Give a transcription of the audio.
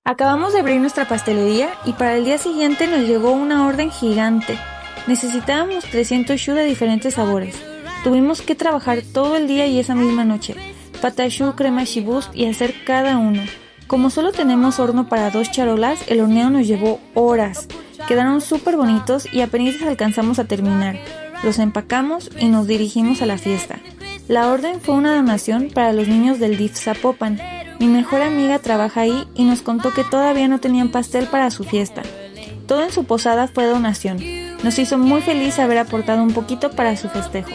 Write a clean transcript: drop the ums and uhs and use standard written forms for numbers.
Acabamos de abrir nuestra pastelería y para el día siguiente nos llegó una orden gigante. Necesitábamos 300 choux de diferentes sabores. Tuvimos que trabajar todo el día y esa misma noche. Patachou, crema chibust y hacer cada uno. Como solo tenemos horno para 2 charolas, el horneo nos llevó horas. Quedaron súper bonitos y apenas alcanzamos a terminar. Los empacamos y nos dirigimos a la fiesta. La orden fue una donación para los niños del DIF Zapopan. Mi mejor amiga trabaja ahí y nos contó que todavía no tenían pastel para su fiesta. Todo en su posada fue donación. Nos hizo muy feliz haber aportado un poquito para su festejo.